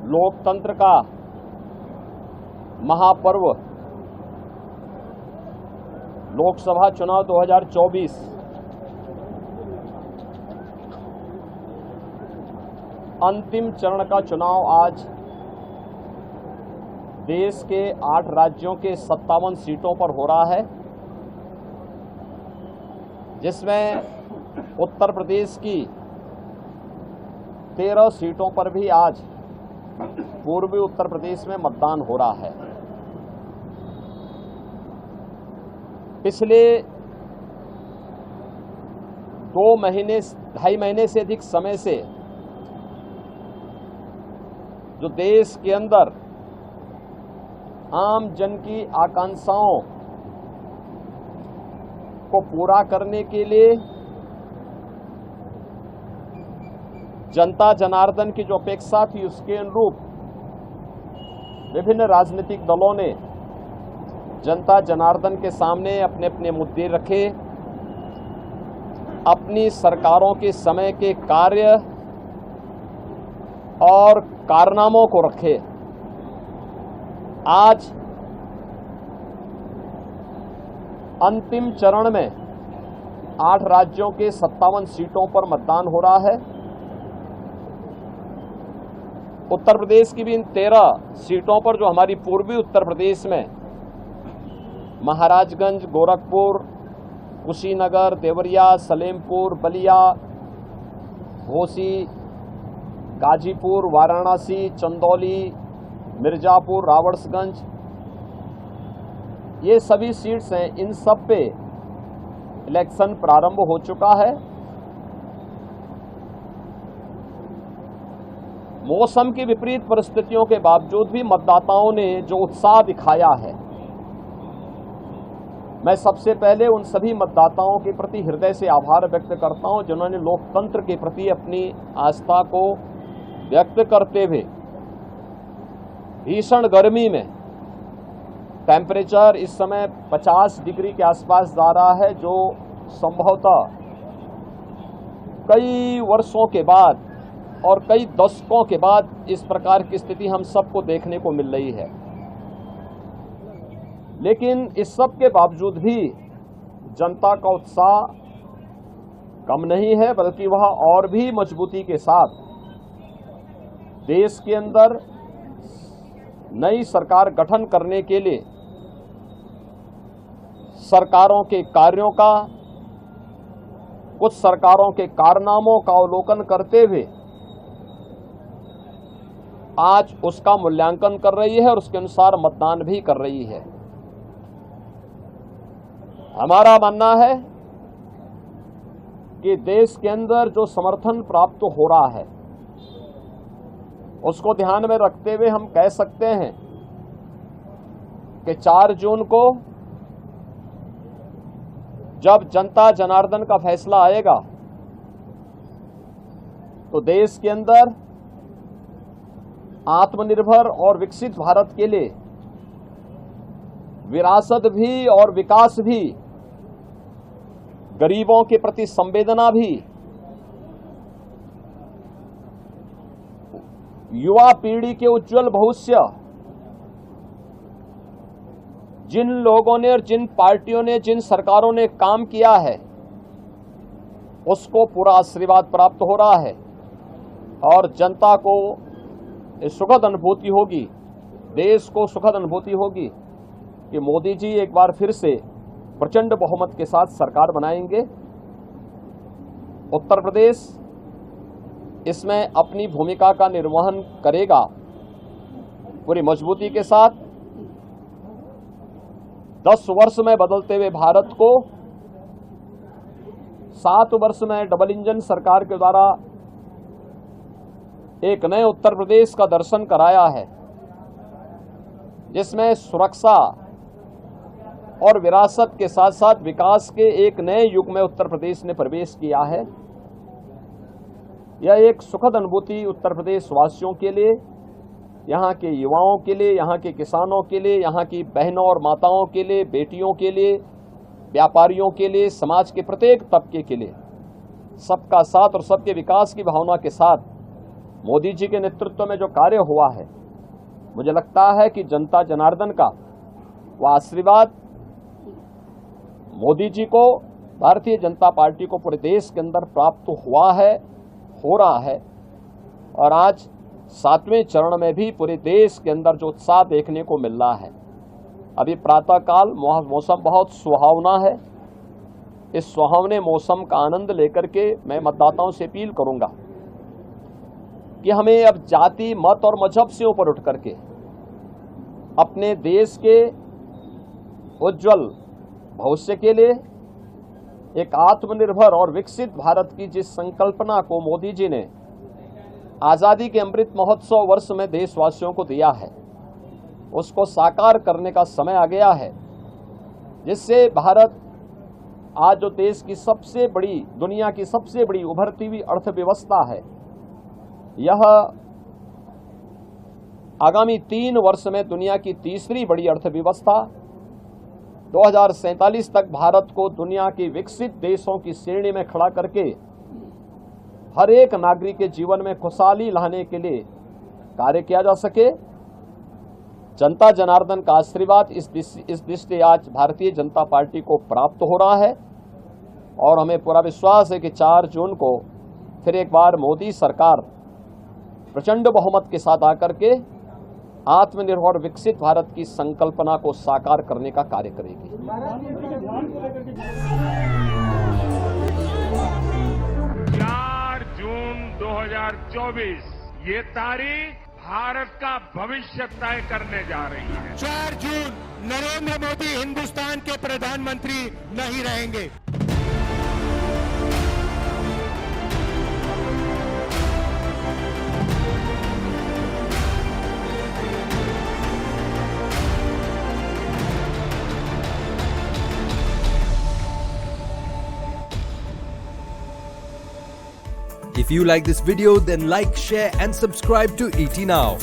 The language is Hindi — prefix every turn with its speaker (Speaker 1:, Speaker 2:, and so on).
Speaker 1: लोकतंत्र का महापर्व लोकसभा चुनाव 2024 अंतिम चरण का चुनाव आज देश के 8 राज्यों के 57 सीटों पर हो रहा है, जिसमें उत्तर प्रदेश की 13 सीटों पर भी आज पूर्वी उत्तर प्रदेश में मतदान हो रहा है। पिछले 2.5 महीने से अधिक समय से जो देश के अंदर आम जन की आकांक्षाओं को पूरा करने के लिए जनता जनार्दन की जो अपेक्षा थी उसके अनुरूप विभिन्न राजनीतिक दलों ने जनता जनार्दन के सामने अपने अपने मुद्दे रखे, अपनी सरकारों के समय के कार्य और कारनामों को रखे। आज अंतिम चरण में 8 राज्यों के 57 सीटों पर मतदान हो रहा है। उत्तर प्रदेश की भी इन 13 सीटों पर जो हमारी पूर्वी उत्तर प्रदेश में महाराजगंज, गोरखपुर, कुशीनगर, देवरिया, सलेमपुर, बलिया, घोसी, गाजीपुर, वाराणसी, चंदौली, मिर्जापुर, रावड़सगंज, ये सभी सीट्स हैं। इन सब पे इलेक्शन प्रारंभ हो चुका है। मौसम की विपरीत परिस्थितियों के बावजूद भी मतदाताओं ने जो उत्साह दिखाया है, मैं सबसे पहले उन सभी मतदाताओं के प्रति हृदय से आभार व्यक्त करता हूं जिन्होंने लोकतंत्र के प्रति अपनी आस्था को व्यक्त करते हुए भीषण गर्मी में, टेम्परेचर इस समय 50 डिग्री के आसपास जा रहा है, जो संभवतः कई वर्षों के बाद और कई दशकों के बाद इस प्रकार की स्थिति हम सबको देखने को मिल रही है। लेकिन इस सब के बावजूद भी जनता का उत्साह कम नहीं है, बल्कि वह और भी मजबूती के साथ देश के अंदर नई सरकार गठन करने के लिए सरकारों के कार्यों का, कुछ सरकारों के कारनामों का अवलोकन करते हुए आज उसका मूल्यांकन कर रही है और उसके अनुसार मतदान भी कर रही है। हमारा मानना है कि देश के अंदर जो समर्थन प्राप्त हो रहा है उसको ध्यान में रखते हुए हम कह सकते हैं कि 4 जून को जब जनता जनार्दन का फैसला आएगा तो देश के अंदर आत्मनिर्भर और विकसित भारत के लिए विरासत भी और विकास भी, गरीबों के प्रति संवेदना भी, युवा पीढ़ी के उज्जवल भविष्य, जिन लोगों ने और जिन पार्टियों ने, जिन सरकारों ने काम किया है उसको पूरा आशीर्वाद प्राप्त हो रहा है और जनता को सुखद अनुभूति होगी, देश को सुखद अनुभूति होगी कि मोदी जी एक बार फिर से प्रचंड बहुमत के साथ सरकार बनाएंगे। उत्तर प्रदेश इसमें अपनी भूमिका का निर्वहन करेगा पूरी मजबूती के साथ। 10 वर्ष में बदलते हुए भारत को 7 वर्ष में डबल इंजन सरकार के द्वारा एक नए उत्तर प्रदेश का दर्शन कराया है, जिसमें सुरक्षा और विरासत के साथ साथ विकास के एक नए युग में उत्तर प्रदेश ने प्रवेश किया है। यह एक सुखद अनुभूति उत्तर प्रदेश वासियों के लिए, यहाँ के युवाओं के लिए, यहाँ के किसानों के लिए, यहाँ की बहनों और माताओं के लिए, बेटियों के लिए, व्यापारियों के लिए, समाज के प्रत्येक तबके के लिए सबका साथ और सबके विकास की भावना के साथ मोदी जी के नेतृत्व में जो कार्य हुआ है, मुझे लगता है कि जनता जनार्दन का वह आशीर्वाद मोदी जी को, भारतीय जनता पार्टी को पूरे देश के अंदर प्राप्त हुआ है, हो रहा है। और आज 7वें चरण में भी पूरे देश के अंदर जो उत्साह देखने को मिल रहा है। अभी प्रातःकाल मौसम बहुत सुहावना है। इस सुहावने मौसम का आनंद लेकर के मैं मतदाताओं से अपील करूंगा कि हमें अब जाति, मत और मजहब से ऊपर उठ करके अपने देश के उज्जवल भविष्य के लिए एक आत्मनिर्भर और विकसित भारत की जिस संकल्पना को मोदी जी ने आजादी के अमृत महोत्सव वर्ष में देशवासियों को दिया है, उसको साकार करने का समय आ गया है, जिससे भारत आज जो देश की सबसे बड़ी, दुनिया की सबसे बड़ी उभरती हुई अर्थव्यवस्था है, यह आगामी 3 वर्ष में दुनिया की तीसरी बड़ी अर्थव्यवस्था, 2047 तक भारत को दुनिया के विकसित देशों की श्रेणी में खड़ा करके हर एक नागरिक के जीवन में खुशहाली लाने के लिए कार्य किया जा सके। जनता जनार्दन का आशीर्वाद इस दृष्टि आज भारतीय जनता पार्टी को प्राप्त हो रहा है और हमें पूरा विश्वास है कि 4 जून को फिर एक बार मोदी सरकार प्रचंड बहुमत के साथ आकर के आत्मनिर्भर और विकसित भारत की संकल्पना को साकार करने का कार्य करेगी।
Speaker 2: 4 जून 2024 ये तारीख भारत का भविष्य तय करने जा रही है।
Speaker 3: 4 जून नरेंद्र मोदी हिंदुस्तान के प्रधानमंत्री नहीं रहेंगे।
Speaker 4: If you like this video, then like, share and subscribe to ET Now.